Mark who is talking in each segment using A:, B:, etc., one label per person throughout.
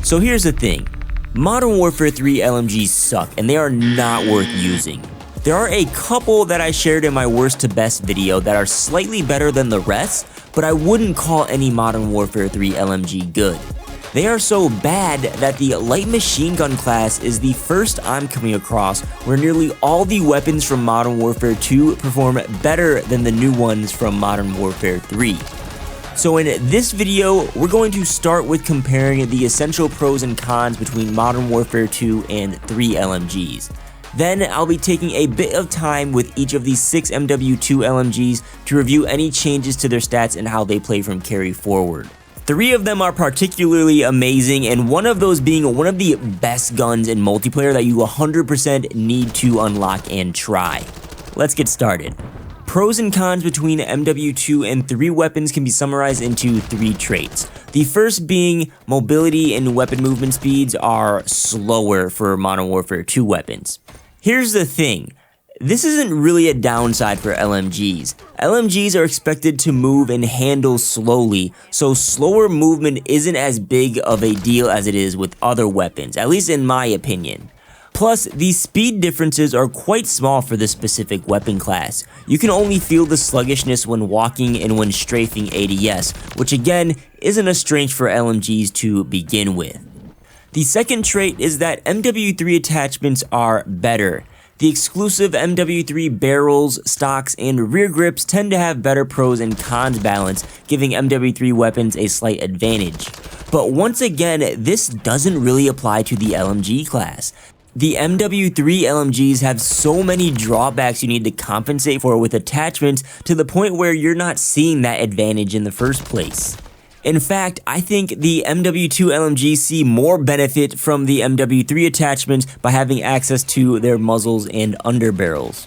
A: So here's the thing, Modern Warfare 3 LMGs suck and they are not worth using. There are a couple that I shared in my worst to best video that are slightly better than the rest, but I wouldn't call any Modern Warfare 3 LMG good. They are so bad that the light machine gun class is the first I'm coming across where nearly all the weapons from Modern Warfare 2 perform better than the new ones from Modern Warfare 3. So in this video, we're going to start with comparing the essential pros and cons between Modern Warfare 2 and 3 LMGs. Then I'll be taking a bit of time with each of these 6 MW2 LMGs to review any changes to their stats and how they play from carry forward. 3 of them are particularly amazing, and one of those being one of the best guns in multiplayer that you 100% need to unlock and try. Let's get started. Pros and cons between MW2 and 3 weapons can be summarized into 3 traits. The first being mobility and weapon movement speeds are slower for Modern Warfare 2 weapons. Here's the thing, this isn't really a downside for LMGs. LMGs are expected to move and handle slowly, so slower movement isn't as big of a deal as it is with other weapons, at least in my opinion. Plus, the speed differences are quite small for this specific weapon class. You can only feel the sluggishness when walking and when strafing ADS, which again, isn't a strength for LMGs to begin with. The second trait is that MW3 attachments are better. The exclusive MW3 barrels, stocks, and rear grips tend to have better pros and cons balance, giving MW3 weapons a slight advantage. But once again, this doesn't really apply to the LMG class. The MW3 LMGs have so many drawbacks you need to compensate for with attachments to the point where you're not seeing that advantage in the first place. In fact, I think the MW2 LMGs see more benefit from the MW3 attachments by having access to their muzzles and underbarrels.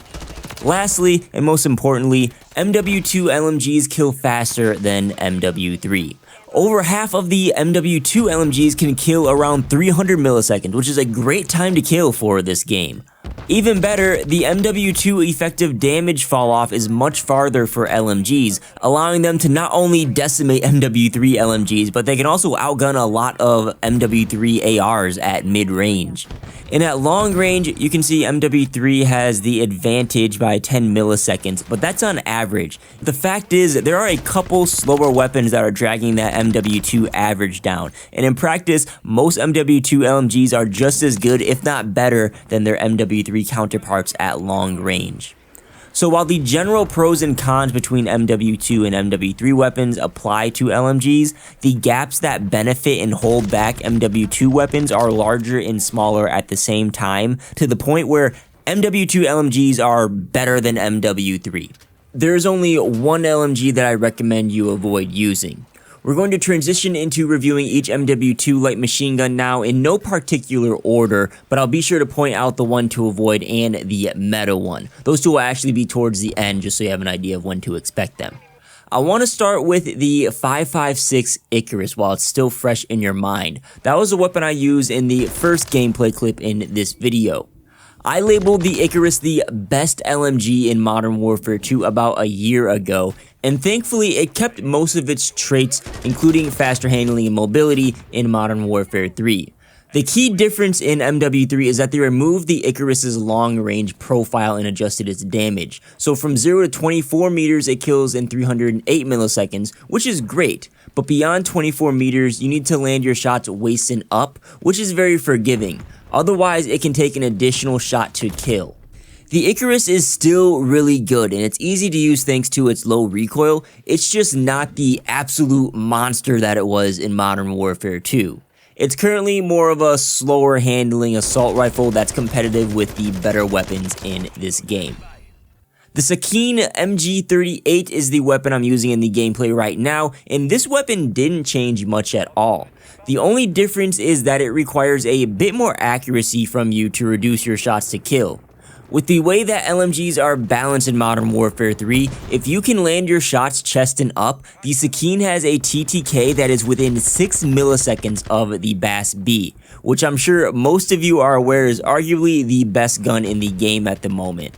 A: Lastly, and most importantly, MW2 LMGs kill faster than MW3. Over half of the MW2 LMGs can kill around 300 milliseconds, which is a great time to kill for this game. Even better, the MW2 effective damage falloff is much farther for LMGs, allowing them to not only decimate MW3 LMGs, but they can also outgun a lot of MW3 ARs at mid-range. And at long range, you can see MW3 has the advantage by 10 milliseconds, but that's on average. The fact is, there are a couple slower weapons that are dragging that MW2 average down, and in practice, most MW2 LMGs are just as good, if not better, than their MW3 counterparts at long range. So while the general pros and cons between MW2 and MW3 weapons apply to LMGs, the gaps that benefit and hold back MW2 weapons are larger and smaller at the same time, to the point where MW2 LMGs are better than MW3. There's only one LMG that I recommend you avoid using. We're going to transition into reviewing each MW2 light machine gun now in no particular order, but I'll be sure to point out the one to avoid and the meta one. Those two will actually be towards the end, just so you have an idea of when to expect them. I want to start with the 5.56 Icarus while it's still fresh in your mind. That was the weapon I used in the first gameplay clip in this video. I labeled the Icarus the best LMG in Modern Warfare 2 about a year ago, and thankfully it kept most of its traits, including faster handling and mobility, in Modern Warfare 3. The key difference in MW3 is that they removed the Icarus's long-range profile and adjusted its damage. So from 0 to 24 meters it kills in 308 milliseconds, which is great, but beyond 24 meters you need to land your shots waist and up, which is very forgiving. Otherwise, it can take an additional shot to kill. The Icarus is still really good, and it's easy to use thanks to its low recoil. It's just not the absolute monster that it was in Modern Warfare 2. It's currently more of a slower handling assault rifle that's competitive with the better weapons in this game. The Sakin MG38 is the weapon I'm using in the gameplay right now, and this weapon didn't change much at all. The only difference is that it requires a bit more accuracy from you to reduce your shots to kill. With the way that LMGs are balanced in Modern Warfare 3, if you can land your shots chest and up, the Sakin has a TTK that is within 6 milliseconds of the Bass B, which I'm sure most of you are aware is arguably the best gun in the game at the moment.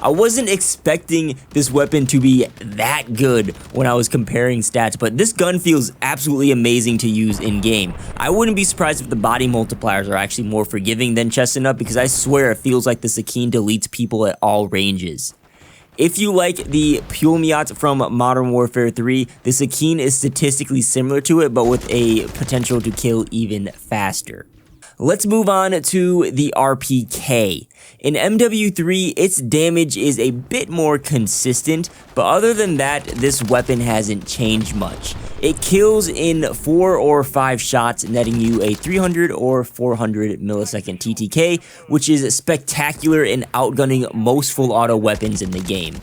A: I wasn't expecting this weapon to be that good when I was comparing stats, but this gun feels absolutely amazing to use in game. I wouldn't be surprised if the body multipliers are actually more forgiving than chesting up, because I swear it feels like the Sakin deletes people at all ranges. If you like the Pulmiot from Modern Warfare 3, the Sakin is statistically similar to it, but with a potential to kill even faster. Let's move on to the RPK. In MW3, its damage is a bit more consistent, but other than that, this weapon hasn't changed much. It kills in 4 or 5 shots, netting you a 300 or 400 millisecond TTK, which is spectacular in outgunning most full auto weapons in the game.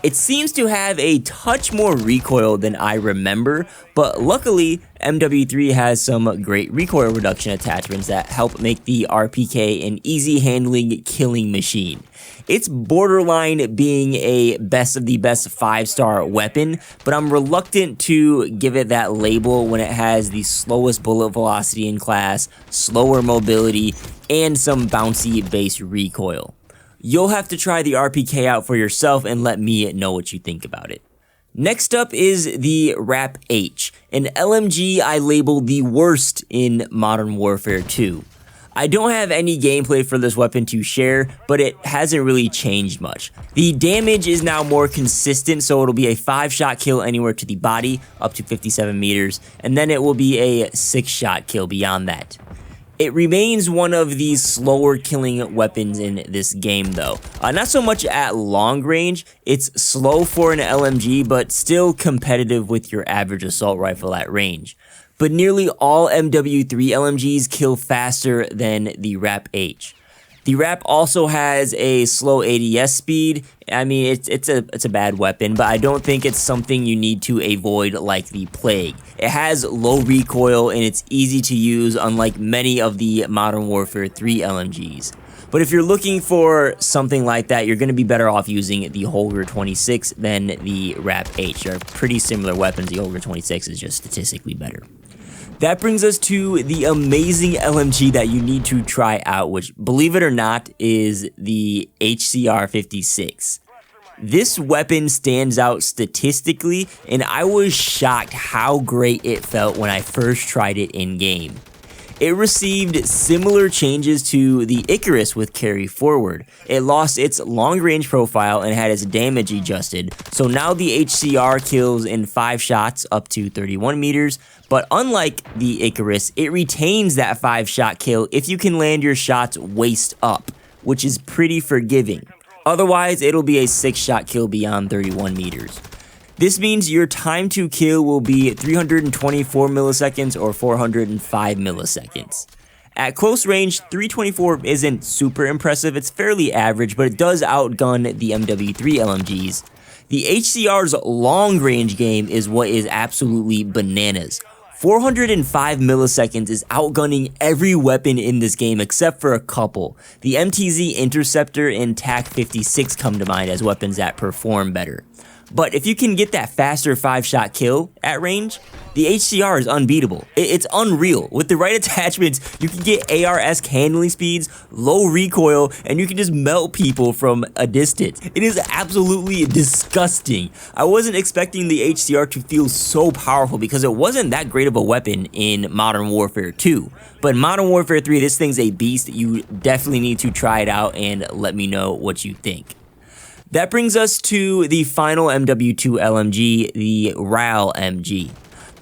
A: It seems to have a touch more recoil than I remember, but luckily, MW3 has some great recoil reduction attachments that help make the RPK an easy handling killing machine. It's borderline being a best of the best 5-star weapon, but I'm reluctant to give it that label when it has the slowest bullet velocity in class, slower mobility, and some bouncy base recoil. You'll have to try the RPK out for yourself and let me know what you think about it. Next up is the Rapp H, an LMG I labeled the worst in Modern Warfare 2. I don't have any gameplay for this weapon to share, but it hasn't really changed much. The damage is now more consistent, so it'll be a 5-shot kill anywhere to the body, up to 57 meters, and then it will be a 6-shot kill beyond that. It remains one of the slower killing weapons in this game though. Not so much at long range, it's slow for an LMG, but still competitive with your average assault rifle at range. But nearly all MW3 LMGs kill faster than the Rapp H. The Rapp also has a slow ADS speed. I mean, it's a bad weapon, but I don't think it's something you need to avoid like the plague. It has low recoil and it's easy to use, unlike many of the Modern Warfare 3 LMGs. But if you're looking for something like that, you're going to be better off using the Holger 26 than the Rapp H. They're pretty similar weapons. The Holger 26 is just statistically better. That brings us to the amazing LMG that you need to try out, which, believe it or not, is the HCR56. This weapon stands out statistically, and I was shocked how great it felt when I first tried it in-game. It received similar changes to the Icarus with carry forward. It lost its long range profile and had its damage adjusted, so now the HCR kills in 5 shots up to 31 meters, but unlike the Icarus, it retains that 5-shot kill if you can land your shots waist up, which is pretty forgiving. Otherwise, it'll be a 6-shot kill beyond 31 meters. This means your time to kill will be 324 milliseconds or 405 milliseconds. At close range, 324 isn't super impressive, it's fairly average, but it does outgun the MW3 LMGs. The HCR's long range game is what is absolutely bananas. 405 milliseconds is outgunning every weapon in this game except for a couple. The MTZ Interceptor and TAC-56 come to mind as weapons that perform better. But if you can get that faster 5-shot kill at range, the HCR is unbeatable. It's unreal. With the right attachments, you can get AR-esque handling speeds, low recoil, and you can just melt people from a distance. It is absolutely disgusting. I wasn't expecting the HCR to feel so powerful because it wasn't that great of a weapon in Modern Warfare 2. But in Modern Warfare 3, this thing's a beast. You definitely need to try it out and let me know what you think. That brings us to the final MW2 LMG, the RAAL MG.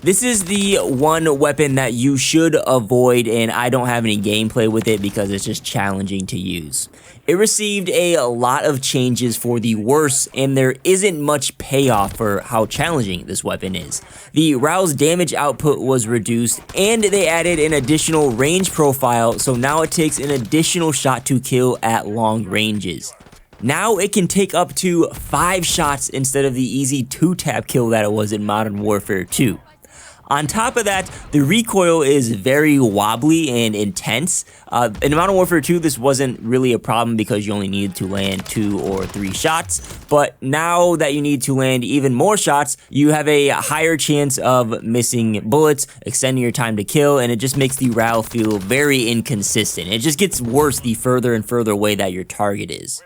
A: This is the one weapon that you should avoid, and I don't have any gameplay with it because it's just challenging to use. It received a lot of changes for the worse, and there isn't much payoff for how challenging this weapon is. The RAAL's damage output was reduced, and they added an additional range profile, so now it takes an additional shot to kill at long ranges. Now it can take up to 5 shots instead of the easy 2-tap kill that it was in Modern Warfare 2. On top of that, the recoil is very wobbly and intense. In Modern Warfare 2, this wasn't really a problem because you only needed to land 2 or 3 shots, but now that you need to land even more shots, you have a higher chance of missing bullets, extending your time to kill, and it just makes the RAAL feel very inconsistent. It just gets worse the further and further away that your target is.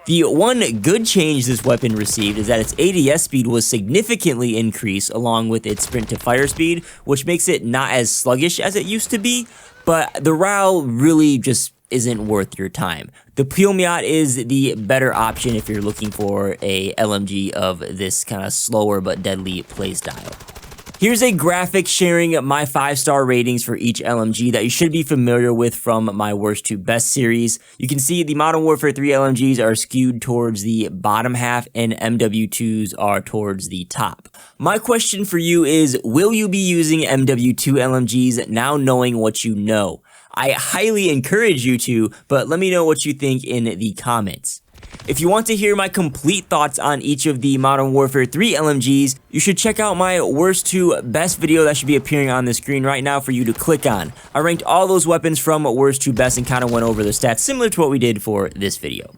A: The one good change this weapon received is that its ADS speed was significantly increased along with its sprint to fire speed, which makes it not as sluggish as it used to be, but the RAAL really just isn't worth your time. The Pulmiot is the better option if you're looking for a LMG of this kind of slower but deadly playstyle. Here's a graphic sharing my 5-star ratings for each LMG that you should be familiar with from my worst to best series. You can see the Modern Warfare 3 LMGs are skewed towards the bottom half and MW2s are towards the top. My question for you is, will you be using MW2 LMGs now knowing what you know? I highly encourage you to, but let me know what you think in the comments. If you want to hear my complete thoughts on each of the Modern Warfare 3 LMGs, you should check out my worst to best video that should be appearing on the screen right now for you to click on. I ranked all those weapons from worst to best and kind of went over the stats similar to what we did for this video.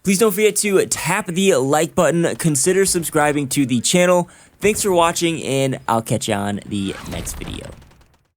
A: Please don't forget to tap the like button, consider subscribing to the channel. Thanks for watching, and I'll catch you on the next video.